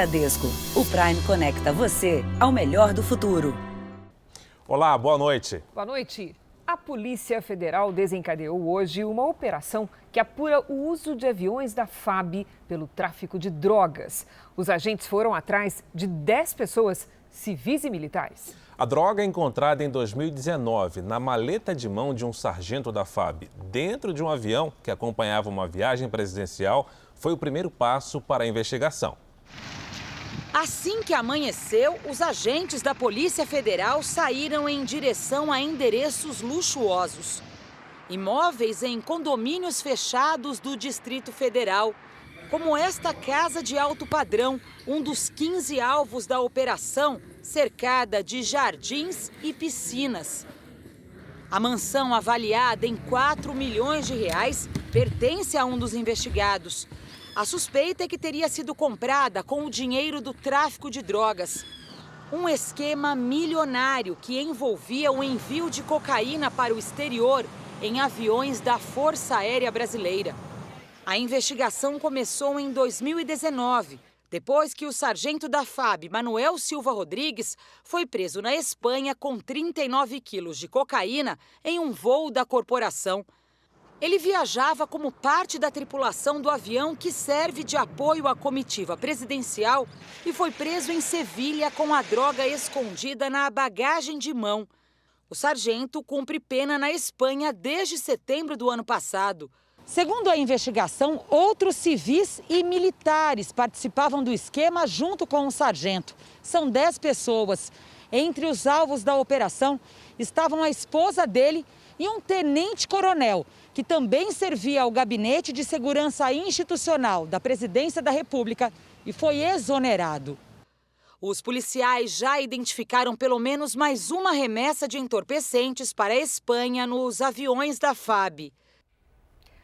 Bradesco, o Prime conecta você ao melhor do futuro. Olá, boa noite. Boa noite. A Polícia Federal desencadeou hoje uma operação que apura o uso de aviões da FAB pelo tráfico de drogas. Os agentes foram atrás de 10 pessoas, civis e militares. A droga encontrada em 2019 na maleta de mão de um sargento da FAB, dentro de um avião que acompanhava uma viagem presidencial, foi o primeiro passo para a investigação. Assim que amanheceu, os agentes da Polícia Federal saíram em direção a endereços luxuosos. Imóveis em condomínios fechados do Distrito Federal, como esta casa de alto padrão, um dos 15 alvos da operação, cercada de jardins e piscinas. A mansão, avaliada em 4 milhões de reais, pertence a um dos investigados. A suspeita é que teria sido comprada com o dinheiro do tráfico de drogas. Um esquema milionário que envolvia o envio de cocaína para o exterior em aviões da Força Aérea Brasileira. A investigação começou em 2019, depois que o sargento da FAB, Manuel Silva Rodrigues, foi preso na Espanha com 39 quilos de cocaína em um voo da corporação. Ele viajava como parte da tripulação do avião que serve de apoio à comitiva presidencial e foi preso em Sevilha com a droga escondida na bagagem de mão. O sargento cumpre pena na Espanha desde setembro do ano passado. Segundo a investigação, outros civis e militares participavam do esquema junto com o sargento. São 10 pessoas. Entre os alvos da operação estavam a esposa dele e um tenente-coronel, que também servia ao Gabinete de Segurança Institucional da Presidência da República e foi exonerado. Os policiais já identificaram pelo menos mais uma remessa de entorpecentes para a Espanha nos aviões da FAB.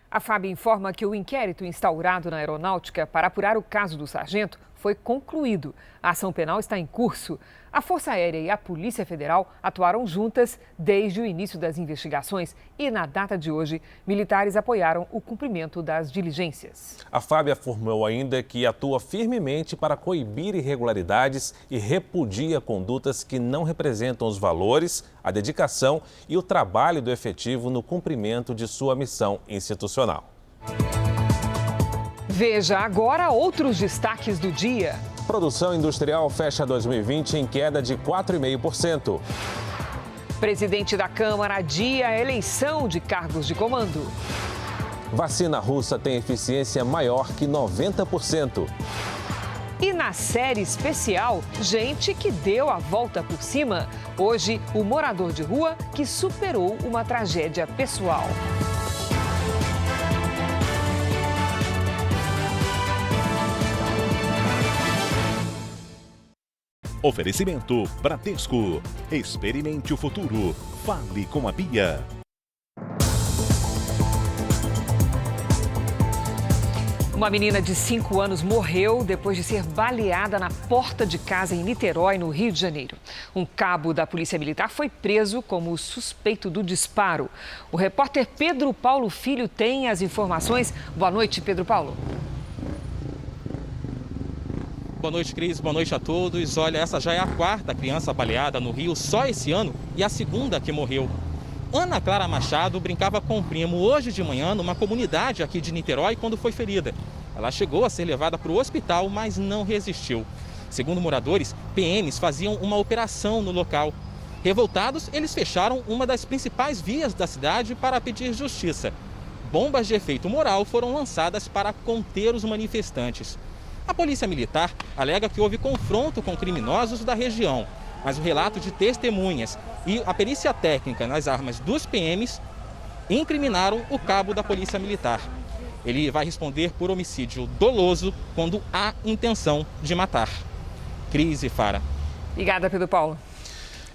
A FAB informa que o inquérito instaurado na aeronáutica para apurar o caso do sargento foi concluído. A ação penal está em curso. A Força Aérea e a Polícia Federal atuaram juntas desde o início das investigações e, na data de hoje, militares apoiaram o cumprimento das diligências. A FAB afirmou ainda que atua firmemente para coibir irregularidades e repudia condutas que não representam os valores, a dedicação e o trabalho do efetivo no cumprimento de sua missão institucional. Veja agora outros destaques do dia. Produção industrial fecha 2020 em queda de 4,5%. Presidente da Câmara adia a eleição de cargos de comando. Vacina russa tem eficiência maior que 90%. E na série especial, gente que deu a volta por cima. Hoje, o morador de rua que superou uma tragédia pessoal. Oferecimento Bradesco. Experimente o futuro. Fale com a Bia. Uma menina de 5 anos morreu depois de ser baleada na porta de casa em Niterói, no Rio de Janeiro. Um cabo da Polícia Militar foi preso como suspeito do disparo. O repórter Pedro Paulo Filho tem as informações. Boa noite, Pedro Paulo. Boa noite, Cris. Boa noite a todos. Olha, essa já é a 4ª criança baleada no Rio só esse ano e a 2ª que morreu. Ana Clara Machado brincava com o primo hoje de manhã numa comunidade aqui de Niterói quando foi ferida. Ela chegou a ser levada para o hospital, mas não resistiu. Segundo moradores, PMs faziam uma operação no local. Revoltados, eles fecharam uma das principais vias da cidade para pedir justiça. Bombas de efeito moral foram lançadas para conter os manifestantes. A Polícia Militar alega que houve confronto com criminosos da região, mas o relato de testemunhas e a perícia técnica nas armas dos PMs incriminaram o cabo da Polícia Militar. Ele vai responder por homicídio doloso quando há intenção de matar. Cris e Fara. Obrigada, Pedro Paulo.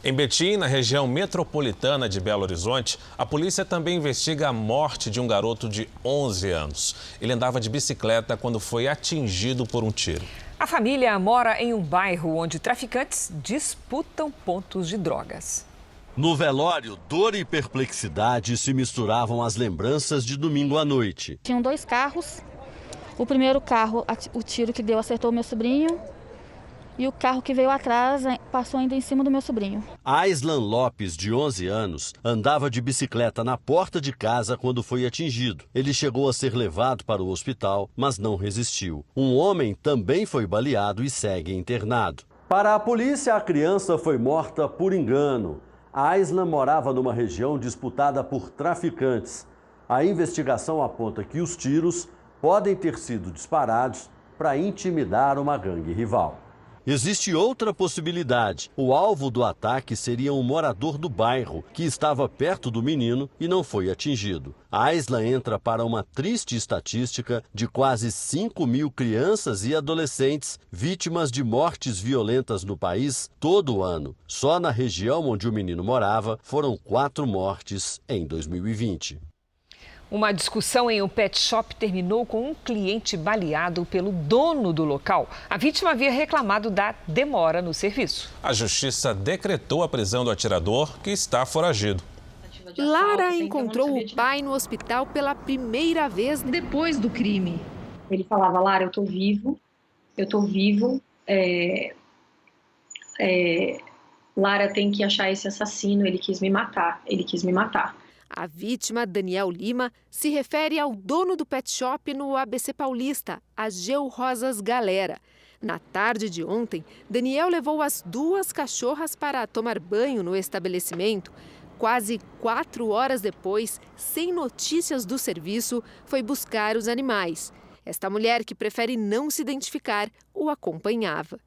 Em Betim, na região metropolitana de Belo Horizonte, a polícia também investiga a morte de um garoto de 11 anos. Ele andava de bicicleta quando foi atingido por um tiro. A família mora em um bairro onde traficantes disputam pontos de drogas. No velório, dor e perplexidade se misturavam às lembranças de domingo à noite. Tinham 2 carros. O primeiro carro, o tiro que deu acertou meu sobrinho. e o carro que veio atrás passou ainda em cima do meu sobrinho. Aislan Lopes, de 11 anos, andava de bicicleta na porta de casa quando foi atingido. Ele chegou a ser levado para o hospital, mas não resistiu. Um homem também foi baleado e segue internado. Para a polícia, a criança foi morta por engano. Aislan morava numa região disputada por traficantes. A investigação aponta que os tiros podem ter sido disparados para intimidar uma gangue rival. Existe outra possibilidade. O alvo do ataque seria um morador do bairro que estava perto do menino e não foi atingido. Aislan entra para uma triste estatística de quase 5.000 crianças e adolescentes vítimas de mortes violentas no país todo ano. Só na região onde o menino morava foram 4 mortes em 2020. Uma discussão em um pet shop terminou com um cliente baleado pelo dono do local. A vítima havia reclamado da demora no serviço. A justiça decretou a prisão do atirador, que está foragido. Lara encontrou o pai no hospital pela primeira vez depois do crime. Ele falava: Lara, eu tô vivo. Lara tem que achar esse assassino, ele quis me matar. A vítima, Daniel Lima, se refere ao dono do pet shop no ABC Paulista, Ageu Rosas Galera. Na tarde de ontem, Daniel levou as 2 cachorras para tomar banho no estabelecimento. Quase 4 horas depois, sem notícias do serviço, foi buscar os animais. Esta mulher, que prefere não se identificar, o acompanhava.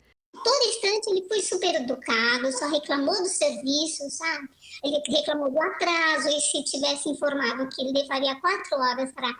Todo instante ele foi super educado, só reclamou do serviço, sabe? Ele reclamou do atraso, e se tivesse informado que ele levaria 4 horas para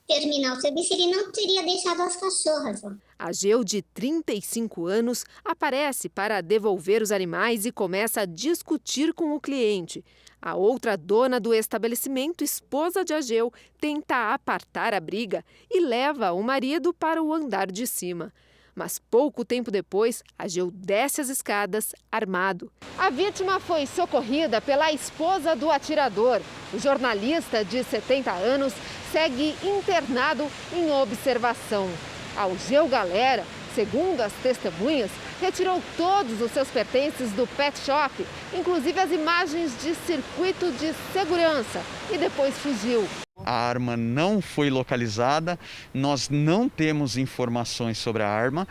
terminar o serviço, ele não teria deixado as cachorras. Ageu, de 35 anos, aparece para devolver os animais e começa a discutir com o cliente. A outra dona do estabelecimento, esposa de Ageu, tenta apartar a briga e leva o marido para o andar de cima. Mas pouco tempo depois, Ageu desce as escadas armado. A vítima foi socorrida pela esposa do atirador. O jornalista, de 70 anos, segue internado em observação. Ageu Galera, segundo as testemunhas, retirou todos os seus pertences do pet shop, inclusive as imagens de circuito de segurança, e depois fugiu. A arma não foi localizada, nós não temos informações sobre a arma,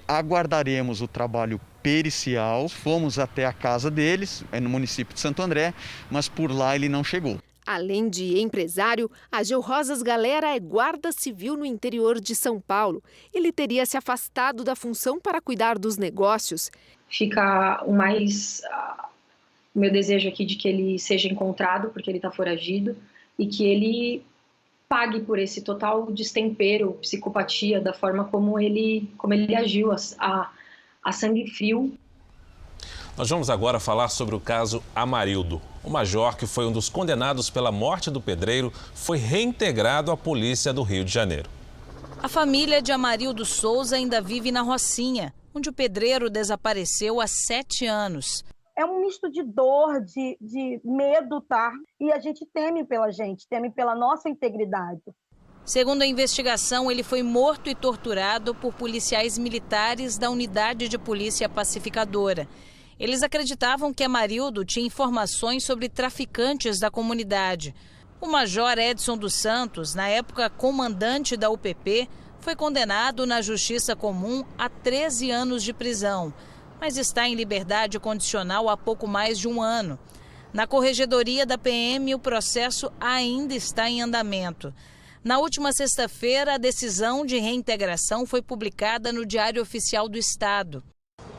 aguardaremos o trabalho pericial. Fomos até a casa deles, no município de Santo André, mas por lá ele não chegou. Além de empresário, Ageu Rosas Galera é guarda civil no interior de São Paulo. Ele teria se afastado da função para cuidar dos negócios. Fica o meu desejo aqui de que ele seja encontrado, porque ele está foragido, e que ele pague por esse total destempero, psicopatia, da forma como ele agiu, a sangue frio. Nós vamos agora falar sobre o caso Amarildo. O major, que foi um dos condenados pela morte do pedreiro, foi reintegrado à polícia do Rio de Janeiro. A família de Amarildo Souza ainda vive na Rocinha, onde o pedreiro desapareceu há 7 anos. É um misto de dor, de medo, tá? E a gente teme pela gente, teme pela nossa integridade. Segundo a investigação, ele foi morto e torturado por policiais militares da Unidade de Polícia Pacificadora. Eles acreditavam que Amarildo tinha informações sobre traficantes da comunidade. O major Edson dos Santos, na época comandante da UPP, foi condenado na Justiça Comum a 13 anos de prisão, mas está em liberdade condicional há pouco mais de 1 ano. Na Corregedoria da PM, o processo ainda está em andamento. Na última sexta-feira, a decisão de reintegração foi publicada no Diário Oficial do Estado.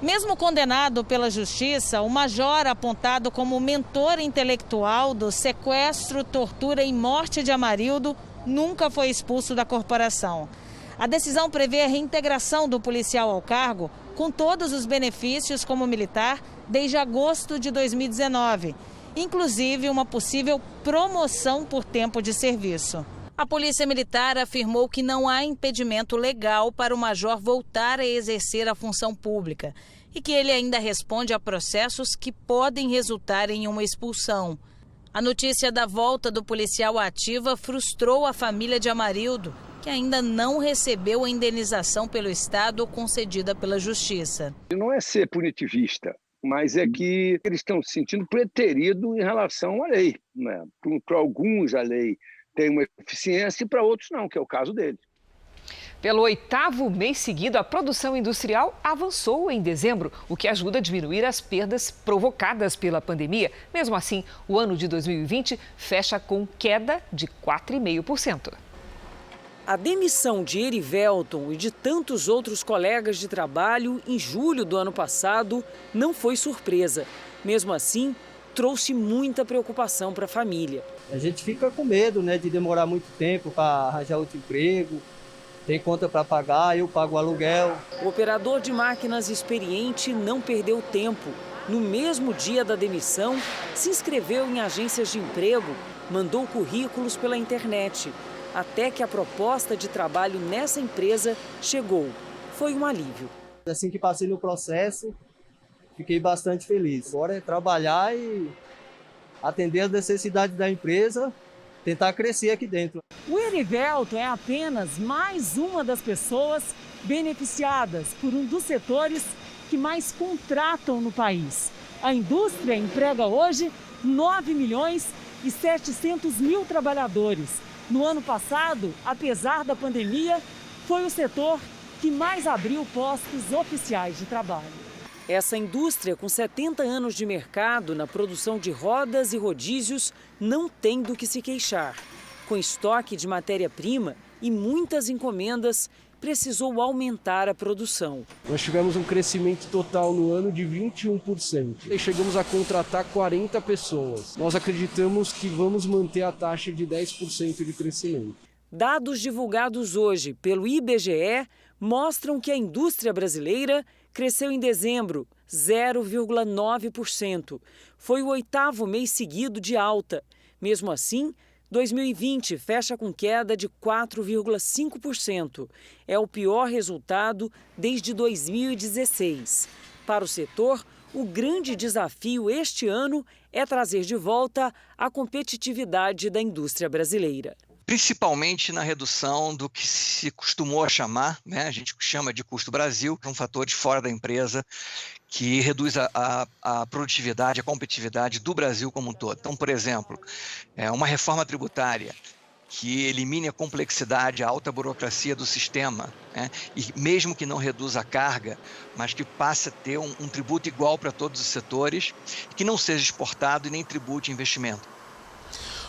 Mesmo condenado pela Justiça, o major, apontado como mentor intelectual do sequestro, tortura e morte de Amarildo, nunca foi expulso da corporação. A decisão prevê a reintegração do policial ao cargo, com todos os benefícios como militar, desde agosto de 2019, inclusive uma possível promoção por tempo de serviço. A Polícia Militar afirmou que não há impedimento legal para o major voltar a exercer a função pública e que ele ainda responde a processos que podem resultar em uma expulsão. A notícia da volta do policial à ativa frustrou a família de Amarildo, que ainda não recebeu a indenização pelo Estado concedida pela Justiça. Não é ser punitivista, mas é que eles estão se sentindo preteridos em relação à lei, né? Para alguns a lei tem uma eficiência e para outros não, que é o caso deles. Pelo 8º mês seguido, a produção industrial avançou em dezembro, o que ajuda a diminuir as perdas provocadas pela pandemia. Mesmo assim, o ano de 2020 fecha com queda de 4,5%. A demissão de Erivelton e de tantos outros colegas de trabalho em julho do ano passado não foi surpresa. Mesmo assim, trouxe muita preocupação para a família. A gente fica com medo, né, de demorar muito tempo para arranjar outro emprego. Tem conta para pagar, eu pago o aluguel. O operador de máquinas experiente não perdeu tempo. No mesmo dia da demissão, se inscreveu em agências de emprego, mandou currículos pela internet. Até que a proposta de trabalho nessa empresa chegou. Foi um alívio. Assim que passei no processo, fiquei bastante feliz. Agora é trabalhar e atender as necessidades da empresa, tentar crescer aqui dentro. O Erivelton é apenas mais uma das pessoas beneficiadas por um dos setores que mais contratam no país. A indústria emprega hoje 9 milhões e 700 mil trabalhadores. No ano passado, apesar da pandemia, foi o setor que mais abriu postos oficiais de trabalho. Essa indústria, com 70 anos de mercado na produção de rodas e rodízios, não tem do que se queixar. Com estoque de matéria-prima e muitas encomendas, precisou aumentar a produção. Nós tivemos um crescimento total no ano de 21%. E chegamos a contratar 40 pessoas. Nós acreditamos que vamos manter a taxa de 10% de crescimento. Dados divulgados hoje pelo IBGE mostram que a indústria brasileira cresceu em dezembro 0,9%. Foi o 8º mês seguido de alta. Mesmo assim, 2020 fecha com queda de 4,5%. É o pior resultado desde 2016. Para o setor, o grande desafio este ano é trazer de volta a competitividade da indústria brasileira. Principalmente na redução do que se costumou chamar, né, a gente chama de custo Brasil, são fatores fora da empresa que reduz a produtividade, a competitividade do Brasil como um todo. Então, por exemplo, uma reforma tributária que elimine a complexidade, a alta burocracia do sistema, né, e mesmo que não reduza a carga, mas que passe a ter um tributo igual para todos os setores, que não seja exportado e nem tribute investimento.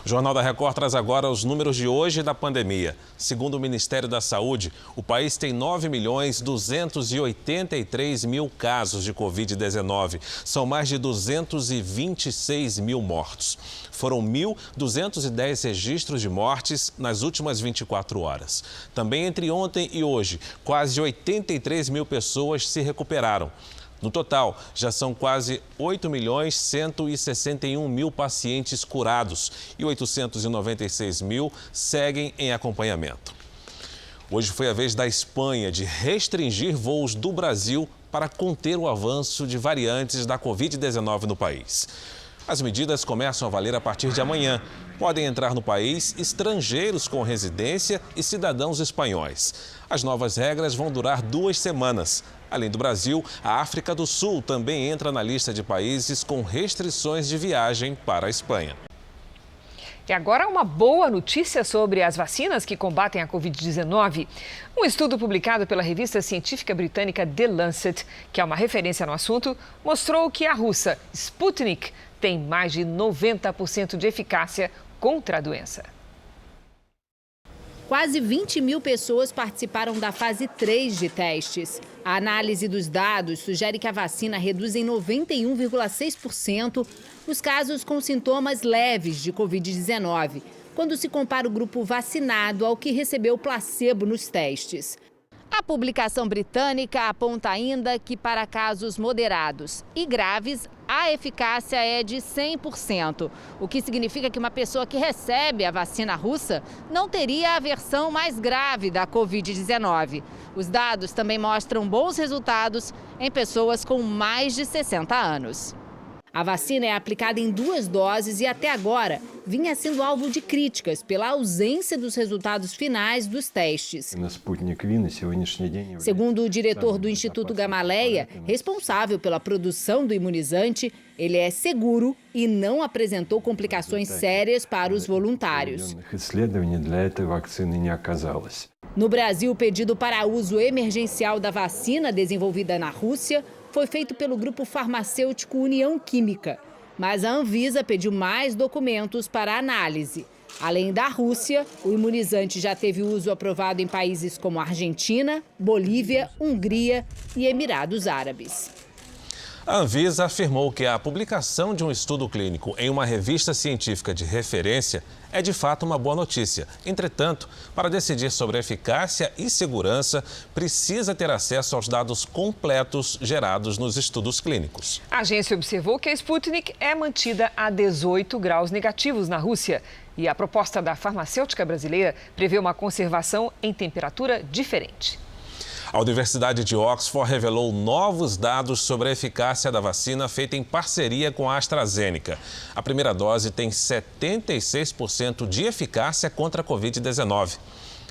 O Jornal da Record traz agora os números de hoje da pandemia. Segundo o Ministério da Saúde, o país tem 9.283.000 casos de Covid-19. São mais de 226 mil mortos. Foram 1.210 registros de mortes nas últimas 24 horas. Também entre ontem e hoje, quase 83 mil pessoas se recuperaram. No total, já são quase 8.161.000 pacientes curados e 896 mil seguem em acompanhamento. Hoje foi a vez da Espanha de restringir voos do Brasil para conter o avanço de variantes da Covid-19 no país. As medidas começam a valer a partir de amanhã. Podem entrar no país estrangeiros com residência e cidadãos espanhóis. As novas regras vão durar 2 semanas. Além do Brasil, a África do Sul também entra na lista de países com restrições de viagem para a Espanha. E agora uma boa notícia sobre as vacinas que combatem a Covid-19. Um estudo publicado pela revista científica britânica The Lancet, que é uma referência no assunto, mostrou que a russa Sputnik tem mais de 90% de eficácia contra a doença. Quase 20 mil pessoas participaram da fase 3 de testes. A análise dos dados sugere que a vacina reduz em 91,6% os casos com sintomas leves de Covid-19, quando se compara o grupo vacinado ao que recebeu placebo nos testes. A publicação britânica aponta ainda que para casos moderados e graves, a eficácia é de 100%, o que significa que uma pessoa que recebe a vacina russa não teria a versão mais grave da Covid-19. Os dados também mostram bons resultados em pessoas com mais de 60 anos. A vacina é aplicada em 2 doses e, até agora, vinha sendo alvo de críticas pela ausência dos resultados finais dos testes. Segundo o diretor do Instituto Gamaleya, responsável pela produção do imunizante, ele é seguro e não apresentou complicações sérias para os voluntários. No Brasil, o pedido para uso emergencial da vacina desenvolvida na Rússia foi feito pelo grupo farmacêutico União Química, mas a Anvisa pediu mais documentos para análise. Além da Rússia, o imunizante já teve uso aprovado em países como Argentina, Bolívia, Hungria e Emirados Árabes. A Anvisa afirmou que a publicação de um estudo clínico em uma revista científica de referência é de fato uma boa notícia. Entretanto, para decidir sobre eficácia e segurança, precisa ter acesso aos dados completos gerados nos estudos clínicos. A agência observou que a Sputnik é mantida a 18 graus negativos na Rússia. E a proposta da farmacêutica brasileira prevê uma conservação em temperatura diferente. A Universidade de Oxford revelou novos dados sobre a eficácia da vacina feita em parceria com a AstraZeneca. A primeira dose tem 76% de eficácia contra a Covid-19.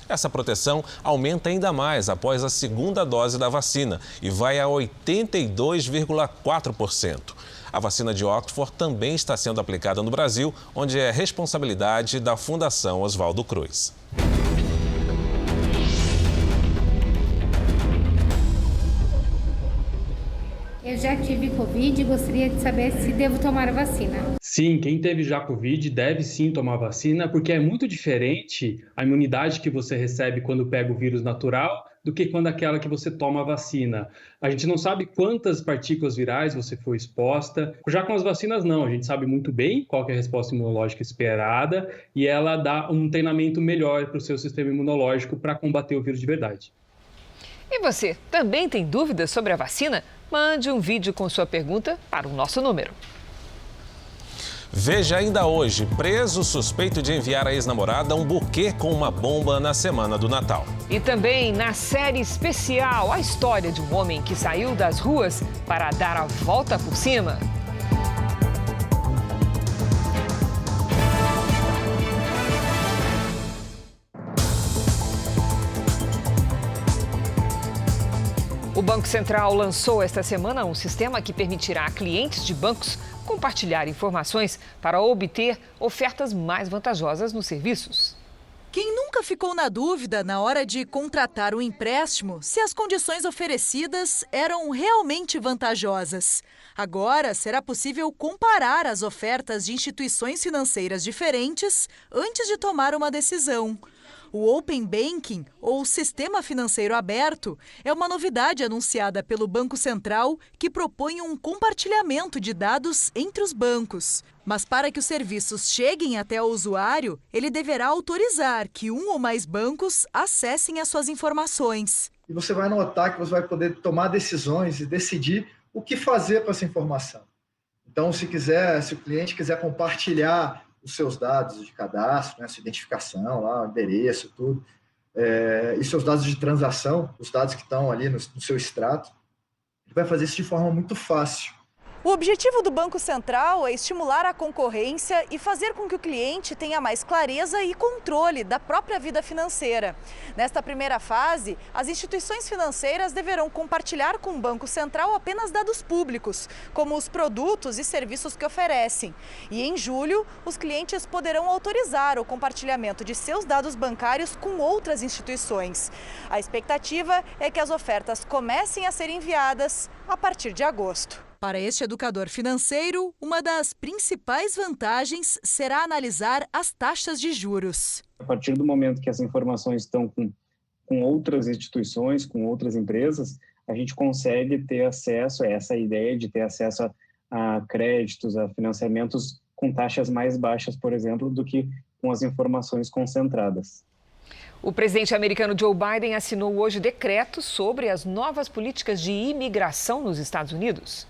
Essa proteção aumenta ainda mais após a segunda dose da vacina e vai a 82,4%. A vacina de Oxford também está sendo aplicada no Brasil, onde é responsabilidade da Fundação Oswaldo Cruz. Eu já tive Covid e gostaria de saber se devo tomar a vacina. Sim, quem teve já Covid deve sim tomar a vacina, porque é muito diferente a imunidade que você recebe quando pega o vírus natural do que quando aquela que você toma a vacina. A gente não sabe quantas partículas virais você foi exposta. Já com as vacinas, não. A gente sabe muito bem qual que é a resposta imunológica esperada e ela dá um treinamento melhor para o seu sistema imunológico para combater o vírus de verdade. E você, também tem dúvidas sobre a vacina? Mande um vídeo com sua pergunta para o nosso número. Veja ainda hoje, preso suspeito de enviar à ex-namorada um buquê com uma bomba na semana do Natal. E também na série especial, a história de um homem que saiu das ruas para dar a volta por cima. O Banco Central lançou esta semana um sistema que permitirá a clientes de bancos compartilhar informações para obter ofertas mais vantajosas nos serviços. Quem nunca ficou na dúvida na hora de contratar um empréstimo se as condições oferecidas eram realmente vantajosas? Agora será possível comparar as ofertas de instituições financeiras diferentes antes de tomar uma decisão. O Open Banking, ou Sistema Financeiro Aberto, é uma novidade anunciada pelo Banco Central que propõe um compartilhamento de dados entre os bancos. Mas para que os serviços cheguem até o usuário, ele deverá autorizar que um ou mais bancos acessem as suas informações. E você vai notar que você vai poder tomar decisões e decidir o que fazer com essa informação. Então, se o cliente quiser compartilhar os seus dados de cadastro, né, sua identificação, lá, endereço, tudo, e seus dados de transação, os dados que estão ali no seu extrato, ele vai fazer isso de forma muito fácil. O objetivo do Banco Central é estimular a concorrência e fazer com que o cliente tenha mais clareza e controle da própria vida financeira. Nesta primeira fase, as instituições financeiras deverão compartilhar com o Banco Central apenas dados públicos, como os produtos e serviços que oferecem. E em julho, os clientes poderão autorizar o compartilhamento de seus dados bancários com outras instituições. A expectativa é que as ofertas comecem a ser enviadas a partir de agosto. Para este educador financeiro, uma das principais vantagens será analisar as taxas de juros. A partir do momento que as informações estão com outras instituições, com outras empresas, a gente consegue ter acesso a essa ideia de ter acesso a créditos, a financiamentos com taxas mais baixas, por exemplo, do que com as informações concentradas. O presidente americano Joe Biden assinou hoje decretos sobre as novas políticas de imigração nos Estados Unidos.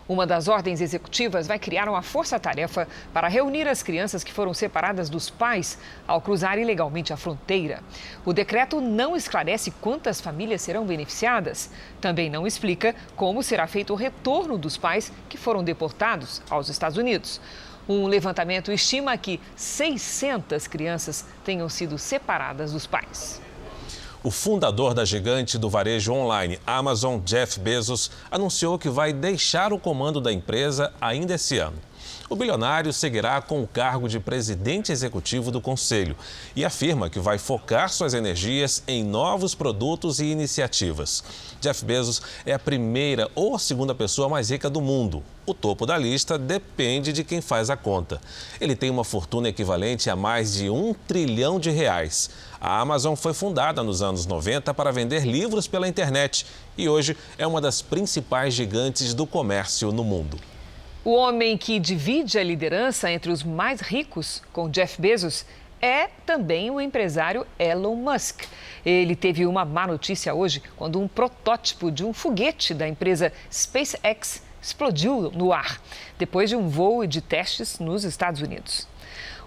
Uma das ordens executivas vai criar uma força-tarefa para reunir as crianças que foram separadas dos pais ao cruzar ilegalmente a fronteira. O decreto não esclarece quantas famílias serão beneficiadas. Também não explica como será feito o retorno dos pais que foram deportados aos Estados Unidos. Um levantamento estima que 600 crianças tenham sido separadas dos pais. O fundador da gigante do varejo online, Amazon, Jeff Bezos, anunciou que vai deixar o comando da empresa ainda esse ano. O bilionário seguirá com o cargo de presidente executivo do conselho e afirma que vai focar suas energias em novos produtos e iniciativas. Jeff Bezos é a primeira ou a segunda pessoa mais rica do mundo. O topo da lista depende de quem faz a conta. Ele tem uma fortuna equivalente a mais de R$1 trilhão. A Amazon foi fundada nos anos 90 para vender livros pela internet e hoje é uma das principais gigantes do comércio no mundo. O homem que divide a liderança entre os mais ricos com Jeff Bezos é também o empresário Elon Musk. Ele teve uma má notícia hoje quando um protótipo de um foguete da empresa SpaceX explodiu no ar, depois de um voo de testes nos Estados Unidos.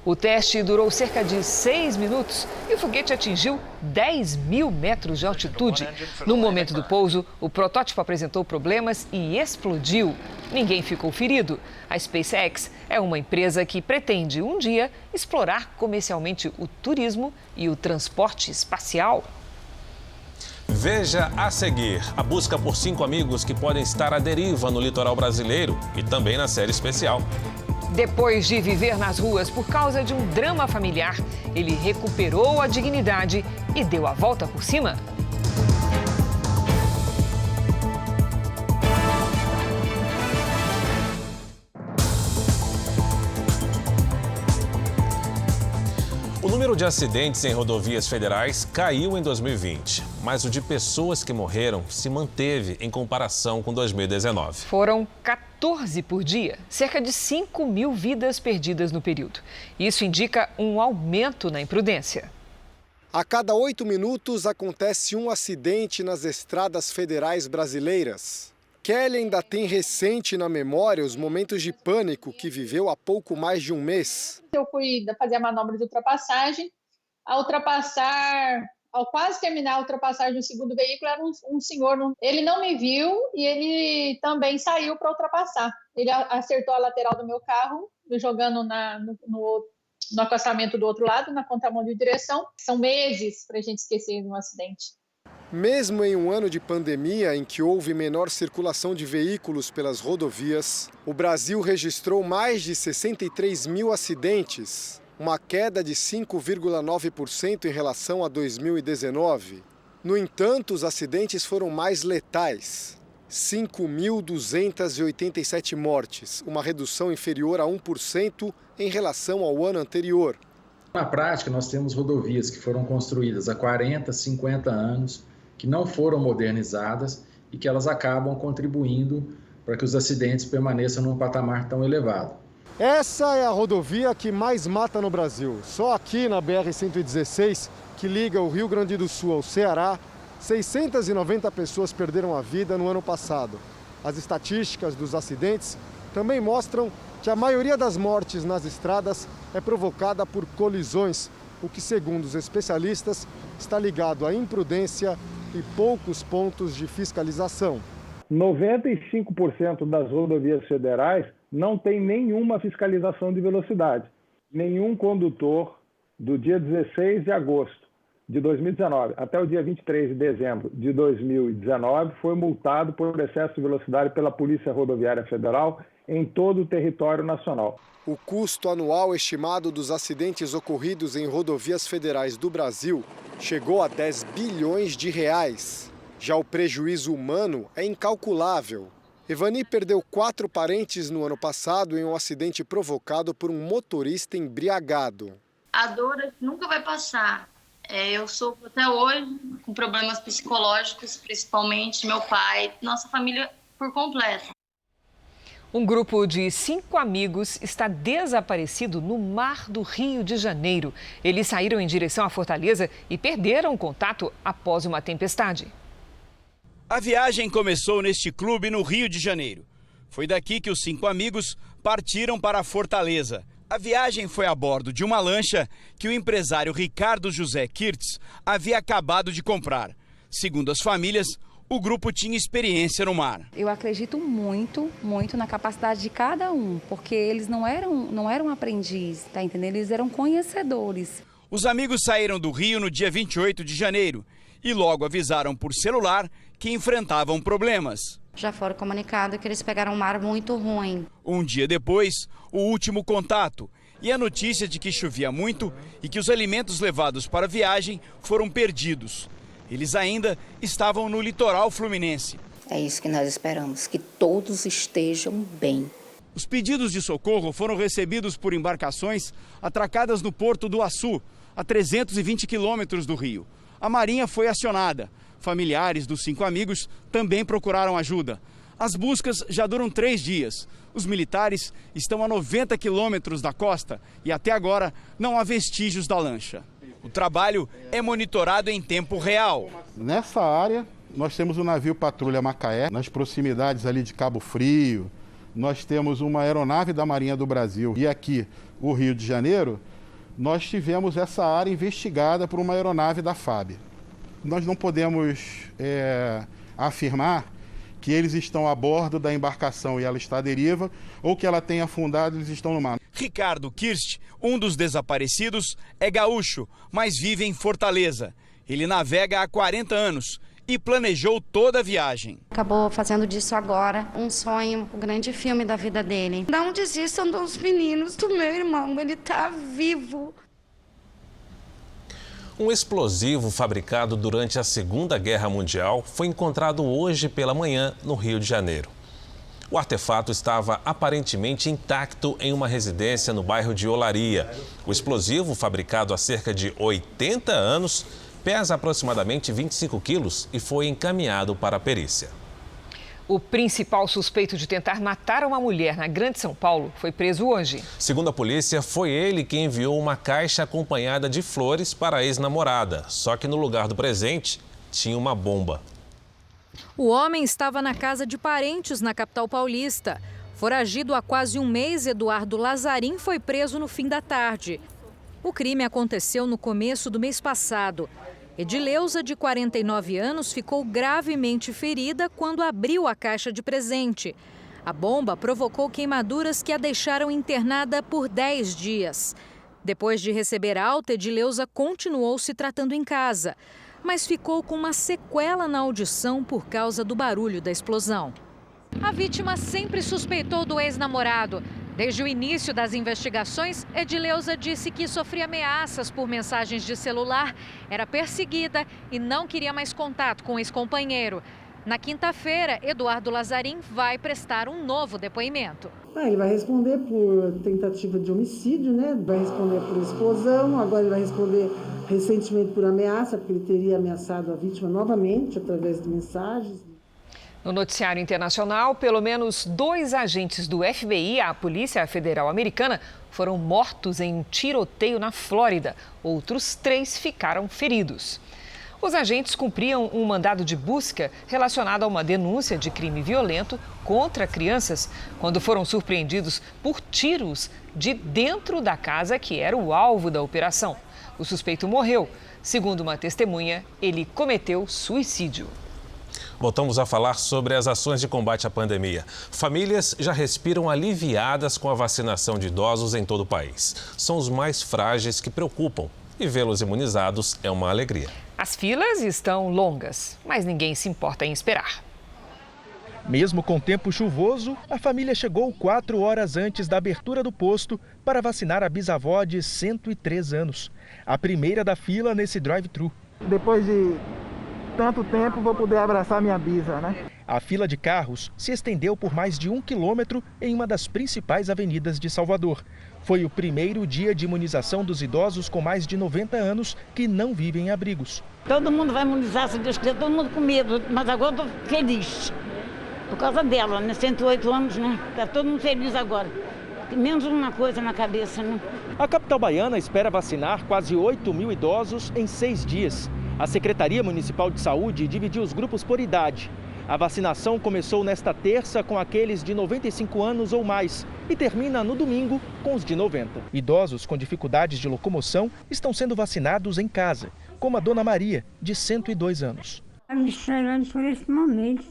O teste durou cerca de 6 minutos e o foguete atingiu 10 mil metros de altitude. No momento do pouso, o protótipo apresentou problemas e explodiu. Ninguém ficou ferido. A SpaceX é uma empresa que pretende um dia explorar comercialmente o turismo e o transporte espacial. Veja a seguir a busca por 5 amigos que podem estar à deriva no litoral brasileiro e também na série especial. Depois de viver nas ruas por causa de um drama familiar, ele recuperou a dignidade e deu a volta por cima. O número de acidentes em rodovias federais caiu em 2020, mas o de pessoas que morreram se manteve em comparação com 2019. Foram 14 por dia, cerca de 5 mil vidas perdidas no período. Isso indica um aumento na imprudência. A cada 8 minutos acontece um acidente nas estradas federais brasileiras. Kelly ainda tem recente na memória os momentos de pânico que viveu há pouco mais de um mês. Eu fui fazer a manobra de ultrapassagem. Ao quase terminar a ultrapassagem do segundo veículo, era um senhor. Ele não me viu e ele também saiu para ultrapassar. Ele acertou a lateral do meu carro, me jogando no acostamento do outro lado, na contramão de direção. São meses para a gente esquecer de um acidente. Mesmo em um ano de pandemia em que houve menor circulação de veículos pelas rodovias, o Brasil registrou mais de 63 mil acidentes, uma queda de 5,9% em relação a 2019. No entanto, os acidentes foram mais letais. 5.287 mortes, uma redução inferior a 1% em relação ao ano anterior. Na prática, nós temos rodovias que foram construídas há 40, 50 anos, que não foram modernizadas e que elas acabam contribuindo para que os acidentes permaneçam num patamar tão elevado. Essa é a rodovia que mais mata no Brasil. Só aqui na BR-116, que liga o Rio Grande do Sul ao Ceará, 690 pessoas perderam a vida no ano passado. As estatísticas dos acidentes também mostram que a maioria das mortes nas estradas é provocada por colisões, o que, segundo os especialistas, está ligado à imprudência e poucos pontos de fiscalização. 95% das rodovias federais não tem nenhuma fiscalização de velocidade. Nenhum condutor do dia 16 de agosto de 2019 até o dia 23 de dezembro de 2019 foi multado por excesso de velocidade pela Polícia Rodoviária Federal em todo o território nacional. O custo anual estimado dos acidentes ocorridos em rodovias federais do Brasil chegou a 10 bilhões de reais. Já o prejuízo humano é incalculável. Evani perdeu 4 parentes no ano passado em um acidente provocado por um motorista embriagado. A dor nunca vai passar. Eu sofro até hoje com problemas psicológicos, principalmente meu pai, nossa família por completo. Um grupo de 5 amigos está desaparecido no mar do Rio de Janeiro. Eles saíram em direção à Fortaleza e perderam o contato após uma tempestade. A viagem começou neste clube no Rio de Janeiro. Foi daqui que os 5 amigos partiram para Fortaleza. A viagem foi a bordo de uma lancha que o empresário Ricardo José Kirtz havia acabado de comprar. Segundo as famílias, o grupo tinha experiência no mar. Eu acredito muito na capacidade de cada um, porque eles não eram aprendizes, tá entendendo? Eles eram conhecedores. Os amigos saíram do Rio no dia 28 de janeiro e logo avisaram por celular que enfrentavam problemas. Já foram comunicados que eles pegaram um mar muito ruim. Um dia depois, o último contato e a notícia de que chovia muito e que os alimentos levados para a viagem foram perdidos. Eles ainda estavam no litoral fluminense. É isso que nós esperamos, que todos estejam bem. Os pedidos de socorro foram recebidos por embarcações atracadas no Porto do Açu, a 320 quilômetros do Rio. A Marinha foi acionada. Familiares dos 5 amigos também procuraram ajuda. As buscas já duram 3 dias. Os militares estão a 90 quilômetros da costa e até agora não há vestígios da lancha. O trabalho é monitorado em tempo real. Nessa área, nós temos o navio Patrulha Macaé, nas proximidades ali de Cabo Frio. Nós temos uma aeronave da Marinha do Brasil. E aqui, o Rio de Janeiro, nós tivemos essa área investigada por uma aeronave da FAB. Nós não podemos afirmar que eles estão a bordo da embarcação e ela está à deriva, ou que ela tenha afundado e eles estão no mar. Ricardo Kirst, um dos desaparecidos, é gaúcho, mas vive em Fortaleza. Ele navega há 40 anos e planejou toda a viagem. Acabou fazendo disso agora um sonho, um grande filme da vida dele. Não desistam dos meninos, do meu irmão, ele está vivo. Um explosivo fabricado durante a Segunda Guerra Mundial foi encontrado hoje pela manhã no Rio de Janeiro. O artefato estava aparentemente intacto em uma residência no bairro de Olaria. O explosivo, fabricado há cerca de 80 anos, pesa aproximadamente 25 quilos e foi encaminhado para a perícia. O principal suspeito de tentar matar uma mulher na Grande São Paulo foi preso hoje. Segundo a polícia, foi ele quem enviou uma caixa acompanhada de flores para a ex-namorada. Só que no lugar do presente, tinha uma bomba. O homem estava na casa de parentes na capital paulista. Foragido há quase um mês, Eduardo Lazarim foi preso no fim da tarde. O crime aconteceu no começo do mês passado. Edileuza, de 49 anos, ficou gravemente ferida quando abriu a caixa de presente. A bomba provocou queimaduras que a deixaram internada por 10 dias. Depois de receber alta, Edileuza continuou se tratando em casa, mas ficou com uma sequela na audição por causa do barulho da explosão. A vítima sempre suspeitou do ex-namorado. Desde o início das investigações, Edileuza disse que sofria ameaças por mensagens de celular, era perseguida e não queria mais contato com o ex-companheiro. Na quinta-feira, Eduardo Lazarim vai prestar um novo depoimento. Ele vai responder por tentativa de homicídio, né? Vai responder por explosão, agora ele vai responder recentemente por ameaça, porque ele teria ameaçado a vítima novamente através de mensagens. No noticiário internacional, pelo menos 2 agentes do FBI, a Polícia Federal Americana, foram mortos em um tiroteio na Flórida. Outros 3 ficaram feridos. Os agentes cumpriam um mandado de busca relacionado a uma denúncia de crime violento contra crianças quando foram surpreendidos por tiros de dentro da casa que era o alvo da operação. O suspeito morreu. Segundo uma testemunha, ele cometeu suicídio. Voltamos a falar sobre as ações de combate à pandemia. Famílias já respiram aliviadas com a vacinação de idosos em todo o país. São os mais frágeis que preocupam e vê-los imunizados é uma alegria. As filas estão longas, mas ninguém se importa em esperar. Mesmo com tempo chuvoso, a família chegou 4 horas antes da abertura do posto para vacinar a bisavó de 103 anos. A primeira da fila nesse drive-thru. Depois de tanto tempo, vou poder abraçar minha bisa, né? A fila de carros se estendeu por mais de 1 quilômetro em uma das principais avenidas de Salvador. Foi o primeiro dia de imunização dos idosos com mais de 90 anos que não vivem em abrigos. Todo mundo vai imunizar, se Deus quiser, todo mundo com medo, mas agora eu estou feliz. Por causa dela, né? 108 anos, né? Está todo mundo feliz agora. Menos uma coisa na cabeça, né? A capital baiana espera vacinar quase 8 mil idosos em 6 dias. A Secretaria Municipal de Saúde dividiu os grupos por idade. A vacinação começou nesta terça com aqueles de 95 anos ou mais e termina no domingo com os de 90. Idosos com dificuldades de locomoção estão sendo vacinados em casa, como a dona Maria, de 102 anos. Estou esperando por esse momento,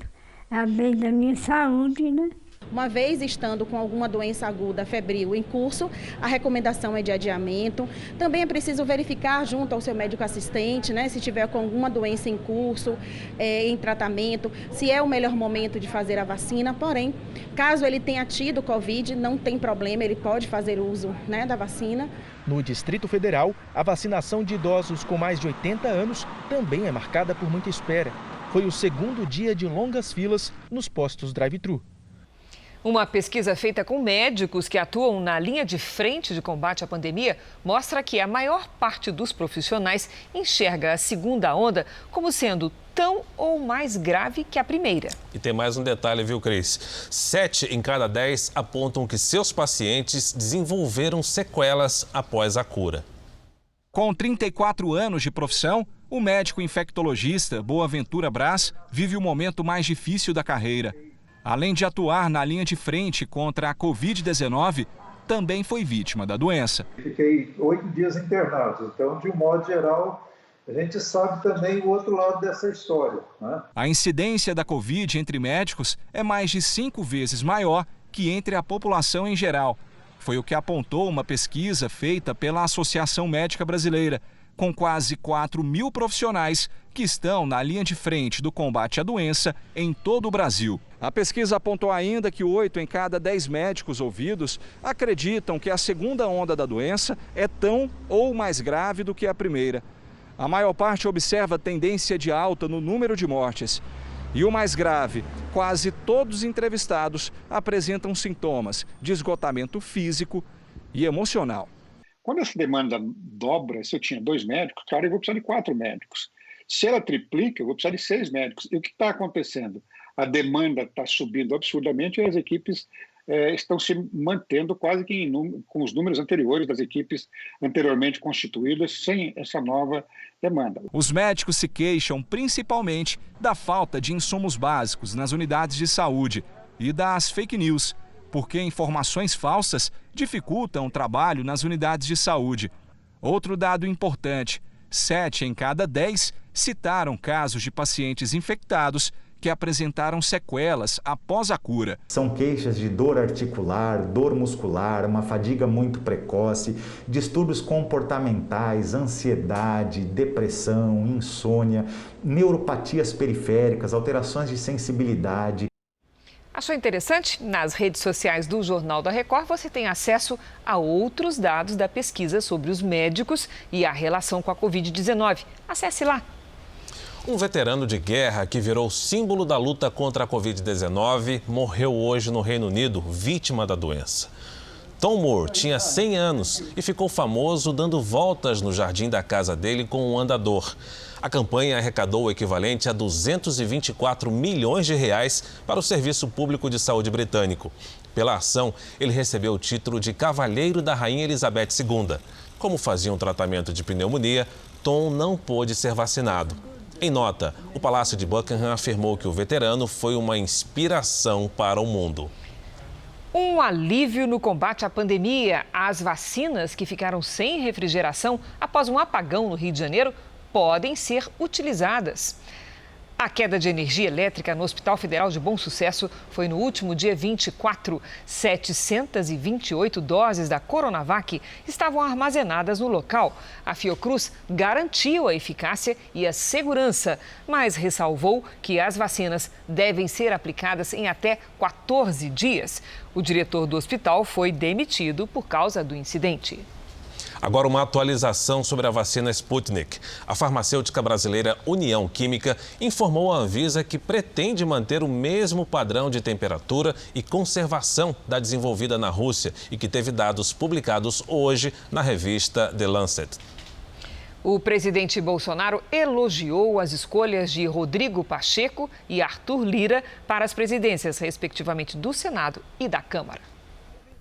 a bem da minha saúde, né? Uma vez estando com alguma doença aguda febril em curso, a recomendação é de adiamento. Também é preciso verificar junto ao seu médico assistente, né, se tiver com alguma doença em curso, em tratamento, se é o melhor momento de fazer a vacina. Porém, caso ele tenha tido Covid, não tem problema, ele pode fazer uso, né, da vacina. No Distrito Federal, a vacinação de idosos com mais de 80 anos também é marcada por muita espera. Foi o segundo dia de longas filas nos postos drive-thru. Uma pesquisa feita com médicos que atuam na linha de frente de combate à pandemia mostra que a maior parte dos profissionais enxerga a segunda onda como sendo tão ou mais grave que a primeira. E tem mais um detalhe, viu, Cris? 7 em cada 10 apontam que seus pacientes desenvolveram sequelas após a cura. Com 34 anos de profissão, o médico infectologista Boaventura Braz vive o momento mais difícil da carreira. Além de atuar na linha de frente contra a Covid-19, também foi vítima da doença. Fiquei 8 dias internado, então, de um modo geral, a gente sabe também o outro lado dessa história, né? A incidência da Covid entre médicos é mais de 5 vezes maior que entre a população em geral. Foi o que apontou uma pesquisa feita pela Associação Médica Brasileira, com quase 4.000 profissionais que estão na linha de frente do combate à doença em todo o Brasil. A pesquisa apontou ainda que 8 em cada 10 médicos ouvidos acreditam que a segunda onda da doença é tão ou mais grave do que a primeira. A maior parte observa tendência de alta no número de mortes. E o mais grave, quase todos os entrevistados apresentam sintomas de esgotamento físico e emocional. Quando essa demanda dobra, se eu tinha 2 médicos, claro, eu vou precisar de 4 médicos. Se ela triplica, eu vou precisar de 6 médicos. E o que está acontecendo? A demanda está subindo absurdamente e as equipes estão se mantendo quase que com os números anteriores das equipes anteriormente constituídas, sem essa nova demanda. Os médicos se queixam principalmente da falta de insumos básicos nas unidades de saúde e das fake news, porque informações falsas dificultam o trabalho nas unidades de saúde. Outro dado importante, 7 em cada 10 citaram casos de pacientes infectados que apresentaram sequelas após a cura. São queixas de dor articular, dor muscular, uma fadiga muito precoce, distúrbios comportamentais, ansiedade, depressão, insônia, neuropatias periféricas, alterações de sensibilidade. Achou interessante? Nas redes sociais do Jornal da Record você tem acesso a outros dados da pesquisa sobre os médicos e a relação com a Covid-19. Acesse lá. Um veterano de guerra que virou símbolo da luta contra a Covid-19 morreu hoje no Reino Unido, vítima da doença. Tom Moore tinha 100 anos e ficou famoso dando voltas no jardim da casa dele com um andador. A campanha arrecadou o equivalente a 224 milhões de reais para o Serviço Público de Saúde britânico. Pela ação, ele recebeu o título de Cavalheiro da Rainha Elizabeth II. Como fazia um tratamento de pneumonia, Tom não pôde ser vacinado. Em nota, o Palácio de Buckingham afirmou que o veterano foi uma inspiração para o mundo. Um alívio no combate à pandemia. As vacinas que ficaram sem refrigeração após um apagão no Rio de Janeiro podem ser utilizadas. A queda de energia elétrica no Hospital Federal de Bom Sucesso foi no último dia 24. 728 doses da Coronavac estavam armazenadas no local. A Fiocruz garantiu a eficácia e a segurança, mas ressalvou que as vacinas devem ser aplicadas em até 14 dias. O diretor do hospital foi demitido por causa do incidente. Agora, uma atualização sobre a vacina Sputnik. A farmacêutica brasileira União Química informou à Anvisa que pretende manter o mesmo padrão de temperatura e conservação da desenvolvida na Rússia e que teve dados publicados hoje na revista The Lancet. O presidente Bolsonaro elogiou as escolhas de Rodrigo Pacheco e Arthur Lira para as presidências, respectivamente, do Senado e da Câmara.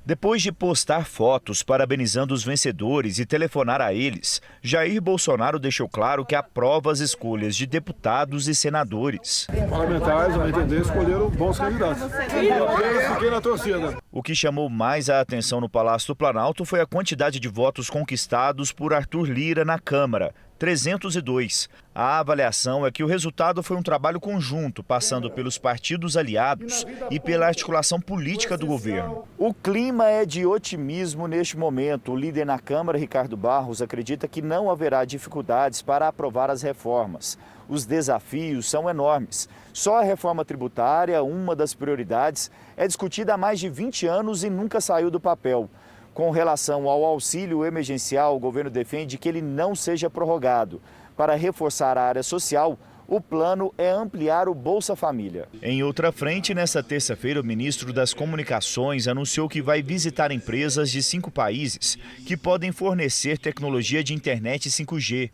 Depois de postar fotos parabenizando os vencedores e telefonar a eles, Jair Bolsonaro deixou claro que aprova as escolhas de deputados e senadores. Parlamentares, ao entender, escolheram bons candidatos. Eu fiquei na torcida. O que chamou mais a atenção no Palácio do Planalto foi a quantidade de votos conquistados por Arthur Lira na Câmara. 302. A avaliação é que o resultado foi um trabalho conjunto, passando pelos partidos aliados e pela articulação política do governo. O clima é de otimismo neste momento. O líder na Câmara, Ricardo Barros, acredita que não haverá dificuldades para aprovar as reformas. Os desafios são enormes. Só a reforma tributária, uma das prioridades, é discutida há mais de 20 anos e nunca saiu do papel. Com relação ao auxílio emergencial, o governo defende que ele não seja prorrogado. Para reforçar a área social, o plano é ampliar o Bolsa Família. Em outra frente, nesta terça-feira, o ministro das Comunicações anunciou que vai visitar empresas de 5 países que podem fornecer tecnologia de internet 5G.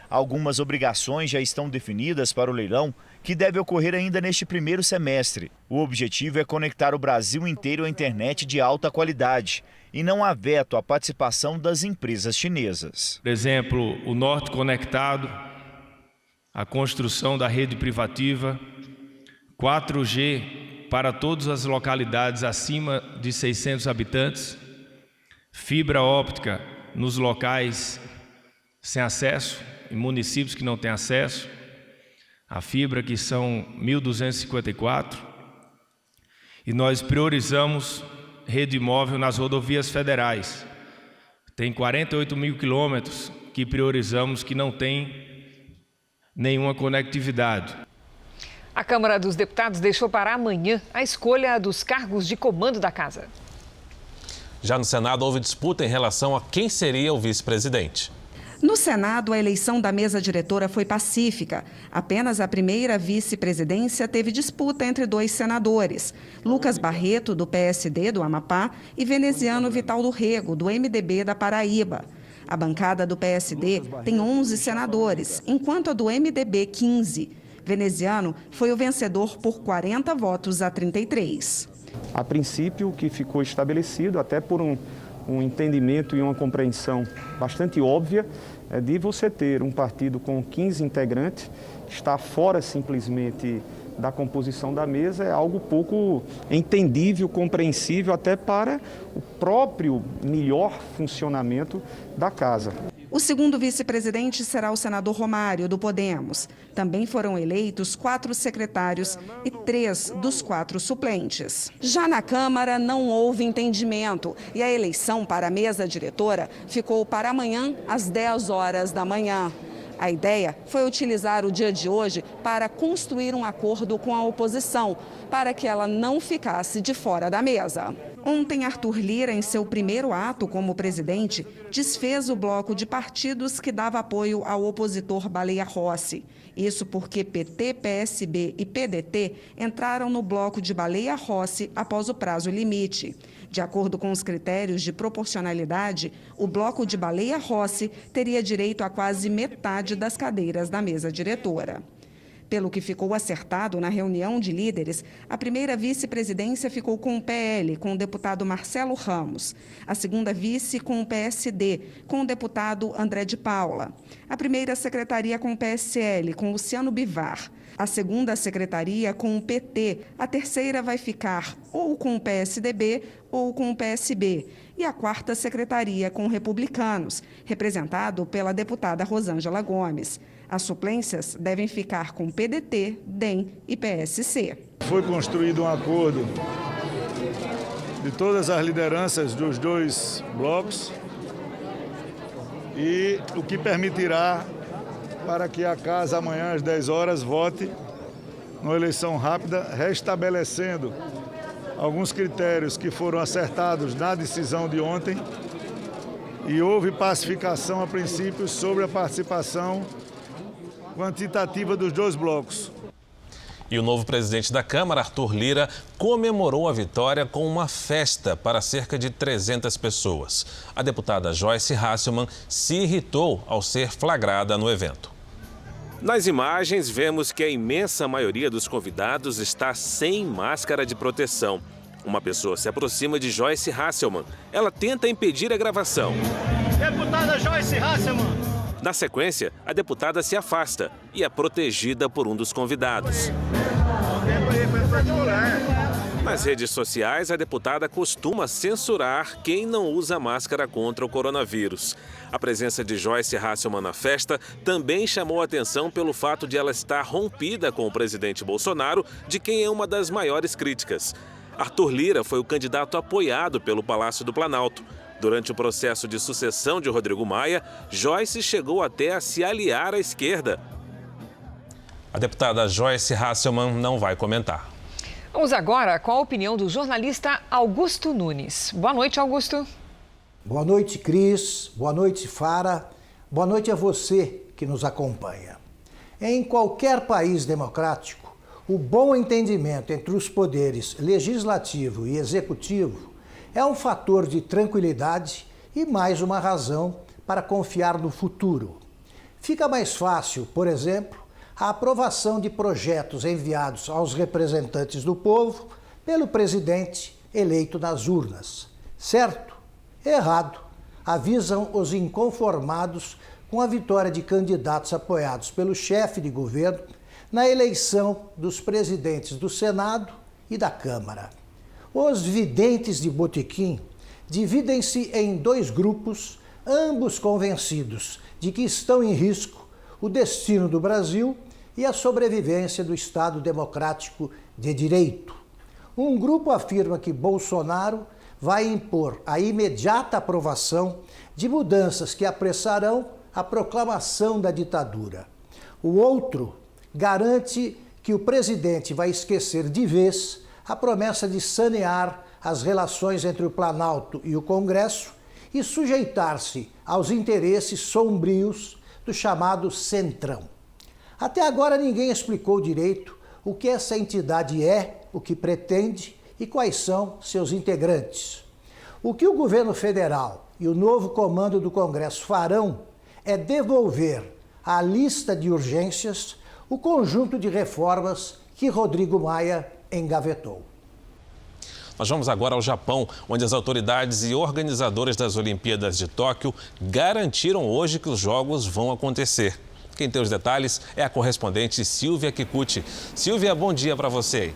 Algumas obrigações já estão definidas para o leilão, que deve ocorrer ainda neste primeiro semestre. O objetivo é conectar o Brasil inteiro à internet de alta qualidade. E não há veto à participação das empresas chinesas. Por exemplo, o Norte Conectado, a construção da rede privativa, 4G para todas as localidades acima de 600 habitantes, fibra óptica nos locais sem acesso, em municípios que não têm acesso, a fibra que são 1.254, e nós priorizamos rede móvel nas rodovias federais. Tem 48 mil quilômetros que priorizamos que não tem nenhuma conectividade. A Câmara dos Deputados deixou para amanhã a escolha dos cargos de comando da casa. Já no Senado, houve disputa em relação a quem seria o vice-presidente. No Senado, a eleição da mesa diretora foi pacífica. Apenas a primeira vice-presidência teve disputa entre 2 senadores, Lucas Barreto, do PSD do Amapá, e veneziano Vital do Rego, do MDB da Paraíba. A bancada do PSD tem 11 senadores, enquanto a do MDB 15. Veneziano foi o vencedor por 40 votos a 33. A princípio, o que ficou estabelecido, até por um entendimento e uma compreensão bastante óbvia, é de você ter um partido com 15 integrantes, estar fora simplesmente da composição da mesa, é algo pouco entendível, compreensível até para o próprio melhor funcionamento da casa. O segundo vice-presidente será o senador Romário, do Podemos. Também foram eleitos 4 secretários e 3 dos 4 suplentes. Já na Câmara, não houve entendimento e a eleição para a mesa diretora ficou para amanhã, às 10 horas da manhã. A ideia foi utilizar o dia de hoje para construir um acordo com a oposição, para que ela não ficasse de fora da mesa. Ontem, Arthur Lira, em seu primeiro ato como presidente, desfez o bloco de partidos que dava apoio ao opositor Baleia Rossi. Isso porque PT, PSB e PDT entraram no bloco de Baleia Rossi após o prazo limite. De acordo com os critérios de proporcionalidade, o bloco de Baleia Rossi teria direito a quase metade das cadeiras da mesa diretora. Pelo que ficou acertado na reunião de líderes, a primeira vice-presidência ficou com o PL, com o deputado Marcelo Ramos. A segunda vice com o PSD, com o deputado André de Paula. A primeira secretaria com o PSL, com Luciano Bivar. A segunda secretaria com o PT. A terceira vai ficar ou com o PSDB ou com o PSB. E a quarta secretaria com Republicanos, representado pela deputada Rosângela Gomes. As suplências devem ficar com PDT, DEM e PSC. Foi construído um acordo de todas as lideranças dos 2 blocos e o que permitirá para que a casa amanhã às 10 horas vote numa eleição rápida, restabelecendo alguns critérios que foram acertados na decisão de ontem e houve pacificação a princípio sobre a participação quantitativa dos 2 blocos. E o novo presidente da Câmara, Arthur Lira, comemorou a vitória com uma festa para cerca de 300 pessoas. A deputada Joyce Hasselmann se irritou ao ser flagrada no evento. Nas imagens, vemos que a imensa maioria dos convidados está sem máscara de proteção. Uma pessoa se aproxima de Joyce Hasselmann. Ela tenta impedir a gravação. Deputada Joyce Hasselmann. Na sequência, a deputada se afasta e é protegida por um dos convidados. Nas redes sociais, a deputada costuma censurar quem não usa máscara contra o coronavírus. A presença de Joyce Hasselmann na festa também chamou a atenção pelo fato de ela estar rompida com o presidente Bolsonaro, de quem é uma das maiores críticas. Arthur Lira foi o candidato apoiado pelo Palácio do Planalto. Durante o processo de sucessão de Rodrigo Maia, Joyce chegou até a se aliar à esquerda. A deputada Joyce Hasselmann não vai comentar. Vamos agora com a opinião do jornalista Augusto Nunes. Boa noite, Augusto. Boa noite, Cris. Boa noite, Fara. Boa noite a você que nos acompanha. Em qualquer país democrático, o bom entendimento entre os poderes legislativo e executivo é um fator de tranquilidade e mais uma razão para confiar no futuro. Fica mais fácil, por exemplo, a aprovação de projetos enviados aos representantes do povo pelo presidente eleito nas urnas. Certo? Errado. Avisam os inconformados com a vitória de candidatos apoiados pelo chefe de governo na eleição dos presidentes do Senado e da Câmara. Os videntes de botequim dividem-se em dois grupos, ambos convencidos de que estão em risco o destino do Brasil e a sobrevivência do Estado Democrático de Direito. Um grupo afirma que Bolsonaro vai impor a imediata aprovação de mudanças que apressarão a proclamação da ditadura. O outro garante que o presidente vai esquecer de vez a promessa de sanear as relações entre o Planalto e o Congresso e sujeitar-se aos interesses sombrios do chamado Centrão. Até agora ninguém explicou direito o que essa entidade é, o que pretende e quais são seus integrantes. O que o governo federal e o novo comando do Congresso farão é devolver à lista de urgências o conjunto de reformas que Rodrigo Maia engavetou. Nós vamos agora ao Japão, onde as autoridades e organizadores das Olimpíadas de Tóquio garantiram hoje que os Jogos vão acontecer. Quem tem os detalhes é a correspondente Silvia Kikuchi. Silvia, bom dia para você.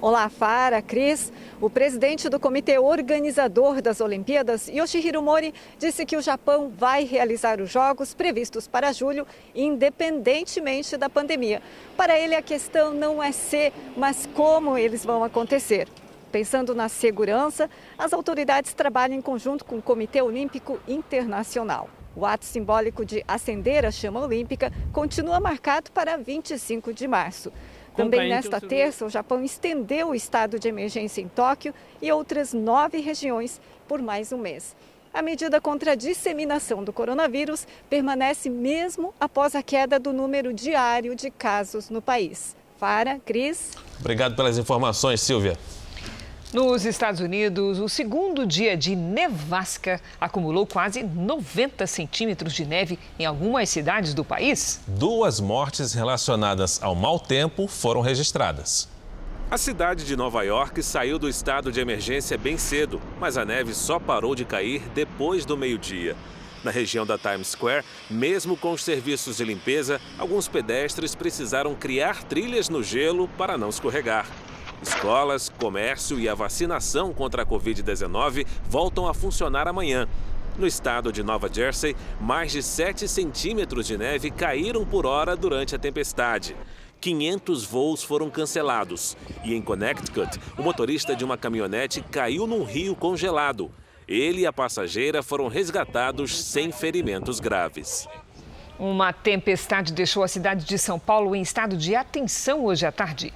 Olá, Fara, Cris. O presidente do comitê organizador das Olimpíadas, Yoshihiro Mori, disse que o Japão vai realizar os Jogos previstos para julho, independentemente da pandemia. Para ele, a questão não é se, mas como eles vão acontecer. Pensando na segurança, as autoridades trabalham em conjunto com o Comitê Olímpico Internacional. O ato simbólico de acender a chama olímpica continua marcado para 25 de março. Também nesta terça, o Japão estendeu o estado de emergência em Tóquio e outras 9 regiões por mais um mês. A medida contra a disseminação do coronavírus permanece mesmo após a queda do número diário de casos no país. Fara, Cris. Obrigado pelas informações, Silvia. Nos Estados Unidos, o segundo dia de nevasca acumulou quase 90 centímetros de neve em algumas cidades do país. 2 mortes relacionadas ao mau tempo foram registradas. A cidade de Nova York saiu do estado de emergência bem cedo, mas a neve só parou de cair depois do meio-dia. Na região da Times Square, mesmo com os serviços de limpeza, alguns pedestres precisaram criar trilhas no gelo para não escorregar. Escolas, comércio e a vacinação contra a Covid-19 voltam a funcionar amanhã. No estado de Nova Jersey, mais de 7 centímetros de neve caíram por hora durante a tempestade. 500 voos foram cancelados. E em Connecticut, o motorista de uma caminhonete caiu num rio congelado. Ele e a passageira foram resgatados sem ferimentos graves. Uma tempestade deixou a cidade de São Paulo em estado de atenção hoje à tarde.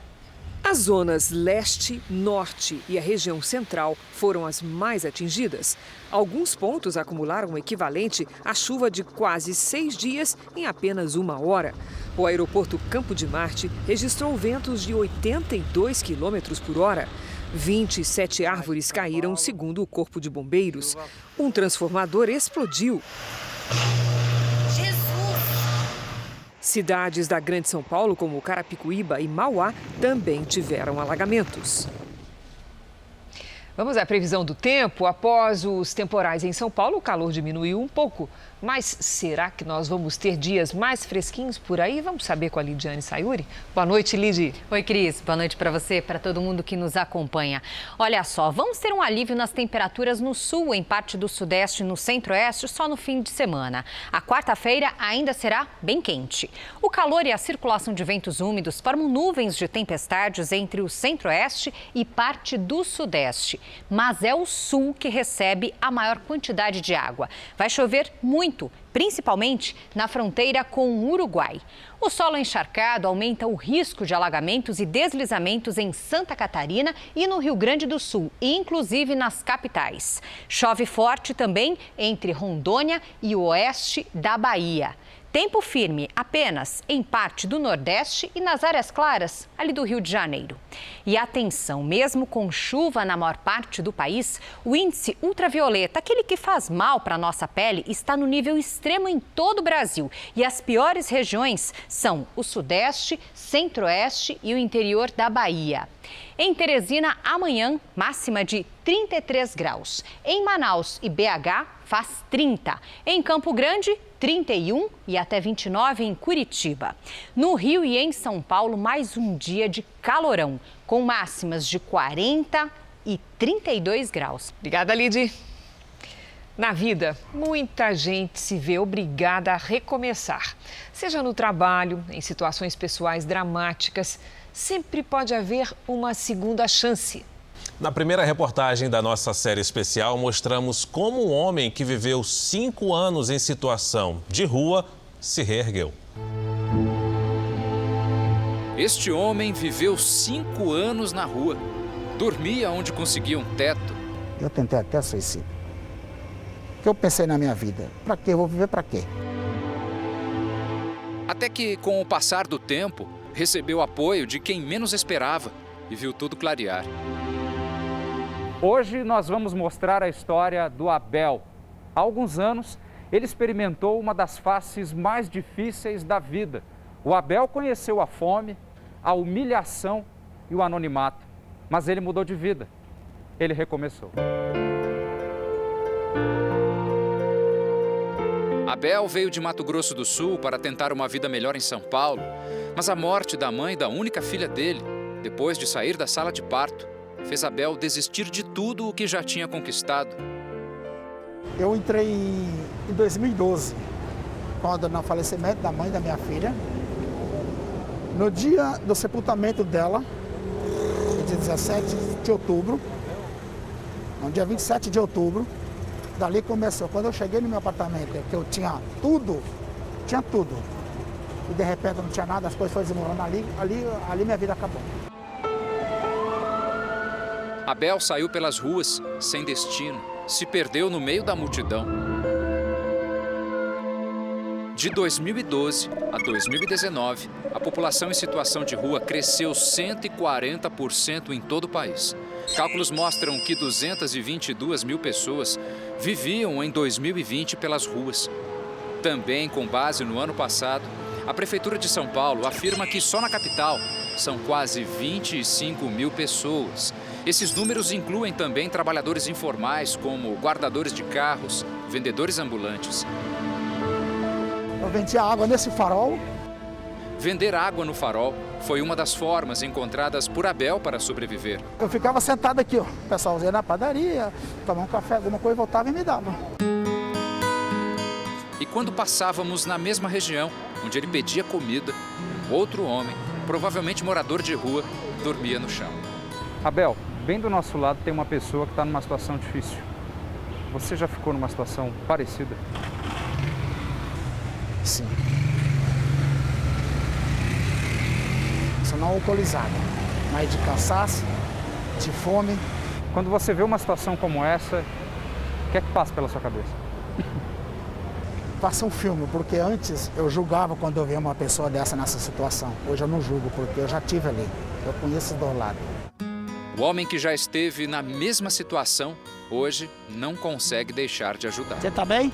As zonas leste, norte e a região central foram as mais atingidas. Alguns pontos acumularam o equivalente à chuva de quase 6 dias em apenas 1 hora. O aeroporto Campo de Marte registrou ventos de 82 km por hora. 27 árvores caíram, segundo o Corpo de Bombeiros. Um transformador explodiu. Cidades da Grande São Paulo, como Carapicuíba e Mauá, também tiveram alagamentos. Vamos à previsão do tempo. Após os temporais em São Paulo, o calor diminuiu um pouco. Mas será que nós vamos ter dias mais fresquinhos por aí? Vamos saber com a Lidiane Sayuri. Boa noite, Lidi. Oi, Cris. Boa noite para você, para todo mundo que nos acompanha. Olha só, vamos ter um alívio nas temperaturas no sul, em parte do sudeste e no centro-oeste, só no fim de semana. A quarta-feira ainda será bem quente. O calor e a circulação de ventos úmidos formam nuvens de tempestades entre o centro-oeste e parte do sudeste. Mas é o sul que recebe a maior quantidade de água. Vai chover muito, principalmente na fronteira com o Uruguai. O solo encharcado aumenta o risco de alagamentos e deslizamentos em Santa Catarina e no Rio Grande do Sul, inclusive nas capitais. Chove forte também entre Rondônia e o oeste da Bahia. Tempo firme apenas em parte do Nordeste e nas áreas claras ali do Rio de Janeiro. E atenção, mesmo com chuva na maior parte do país, o índice ultravioleta, aquele que faz mal para a nossa pele, está no nível extremo em todo o Brasil. E as piores regiões são o Sudeste, Centro-Oeste e o interior da Bahia. Em Teresina, amanhã, máxima de 33 graus. Em Manaus e BH, faz 30. Em Campo Grande, 31 e até 29 em Curitiba. No Rio e em São Paulo, mais um dia de calorão, com máximas de 40 e 32 graus. Obrigada, Lidy. Na vida, muita gente se vê obrigada a recomeçar. Seja no trabalho, em situações pessoais dramáticas, sempre pode haver uma segunda chance. Na primeira reportagem da nossa série especial, mostramos como um homem que viveu 5 anos em situação de rua se reergueu. Este homem viveu 5 anos na rua. Dormia onde conseguia um teto. Eu tentei até suicídio. O que eu pensei na minha vida? Para quê? Eu vou viver para quê? Até que, com o passar do tempo, recebeu apoio de quem menos esperava e viu tudo clarear. Hoje nós vamos mostrar a história do Abel. Há alguns anos, ele experimentou uma das faces mais difíceis da vida. O Abel conheceu a fome, a humilhação e o anonimato. Mas ele mudou de vida. Ele recomeçou. Abel veio de Mato Grosso do Sul para tentar uma vida melhor em São Paulo. Mas a morte da mãe da única filha dele, depois de sair da sala de parto, fez Abel desistir de tudo o que já tinha conquistado. Eu entrei em 2012, quando no falecimento da mãe da minha filha. No dia do sepultamento dela, dia 17 de outubro, no dia 27 de outubro, dali começou. Quando eu cheguei no meu apartamento, que eu tinha tudo, e de repente não tinha nada, as coisas foram desmoronando ali minha vida acabou. Abel saiu pelas ruas, sem destino, se perdeu no meio da multidão. De 2012 a 2019, a população em situação de rua cresceu 140% em todo o país. Cálculos mostram que 222 mil pessoas viviam em 2020 pelas ruas. Também, com base no ano passado, a Prefeitura de São Paulo afirma que só na capital são quase 25 mil pessoas. Esses números incluem também trabalhadores informais, como guardadores de carros, vendedores ambulantes. Eu vendia água nesse farol. Vender água no farol foi uma das formas encontradas por Abel para sobreviver. Eu ficava sentado aqui, ó. O pessoal ia na padaria, tomar um café, alguma coisa, voltava e me dava. E quando passávamos na mesma região, onde ele pedia comida, outro homem, provavelmente morador de rua, dormia no chão. Abel, bem do nosso lado tem uma pessoa que está numa situação difícil. Você já ficou numa situação parecida? Sim. Sou não alcoolizado, mas de cansaço, de fome. Quando você vê uma situação como essa, o que é que passa pela sua cabeça? Passa um filme, porque antes eu julgava quando eu via uma pessoa dessa nessa situação. Hoje eu não julgo, porque eu já estive ali. Eu conheço do lado. O homem que já esteve na mesma situação, hoje não consegue deixar de ajudar. Você tá bem?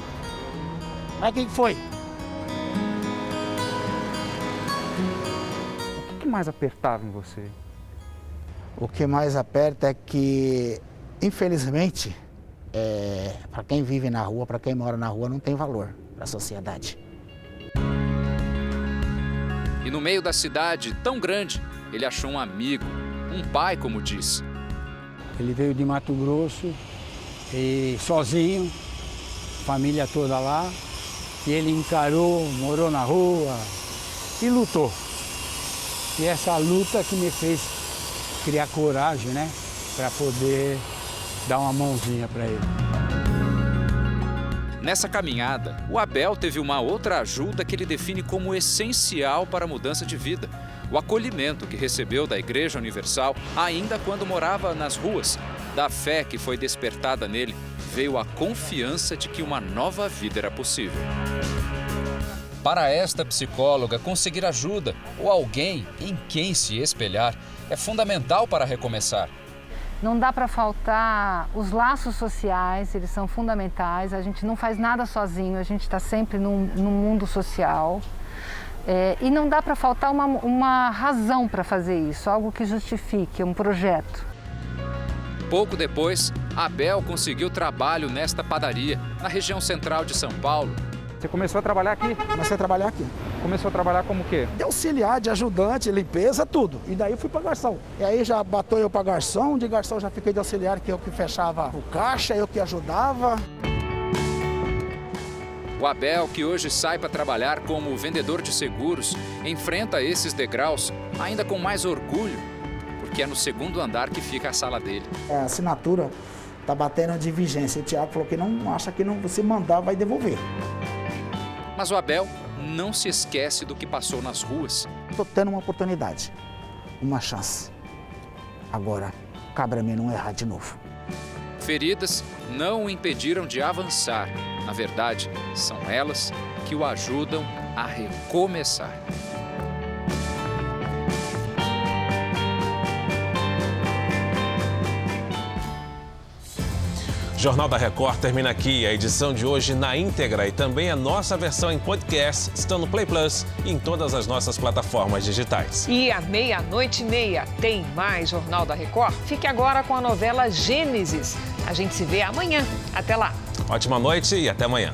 Mas o que foi? mais apertava em você? O que mais aperta é que, infelizmente, para quem vive na rua, para quem mora na rua, não tem valor para a sociedade. E no meio da cidade tão grande, ele achou um amigo, um pai, como diz. Ele veio de Mato Grosso, e sozinho, família toda lá, e ele encarou, morou na rua e lutou. E essa luta que me fez criar coragem, né, para poder dar uma mãozinha para ele. Nessa caminhada, o Abel teve uma outra ajuda que ele define como essencial para a mudança de vida. O acolhimento que recebeu da Igreja Universal ainda quando morava nas ruas. Da fé que foi despertada nele, veio a confiança de que uma nova vida era possível. Para esta psicóloga, conseguir ajuda ou alguém em quem se espelhar é fundamental para recomeçar. Não dá para faltar os laços sociais, eles são fundamentais. A gente não faz nada sozinho, a gente está sempre no mundo social. E não dá para faltar uma razão para fazer isso, algo que justifique, um projeto. Pouco depois, Abel conseguiu trabalho nesta padaria, na região central de São Paulo. Você começou a trabalhar aqui? Comecei a trabalhar aqui. Começou a trabalhar como o quê? De auxiliar, de ajudante, limpeza, tudo. E daí fui para garçom. E aí já botou eu para garçom, de garçom já fiquei de auxiliar, que eu que fechava o caixa, eu que ajudava. O Abel, que hoje sai para trabalhar como vendedor de seguros, enfrenta esses degraus ainda com mais orgulho, porque é no segundo andar que fica a sala dele. A assinatura está batendo de vigência. O Tiago falou que não acha que não, você mandar vai devolver. Mas o Abel não se esquece do que passou nas ruas. Estou tendo uma oportunidade, uma chance. Agora, cabe a mim não errar de novo. Feridas não o impediram de avançar. Na verdade, são elas que o ajudam a recomeçar. Jornal da Record termina aqui. A edição de hoje na íntegra e também a nossa versão em podcast estão no Play Plus e em todas as nossas plataformas digitais. E à 00:30 tem mais Jornal da Record? Fique agora com a novela Gênesis. A gente se vê amanhã. Até lá. Ótima noite e até amanhã.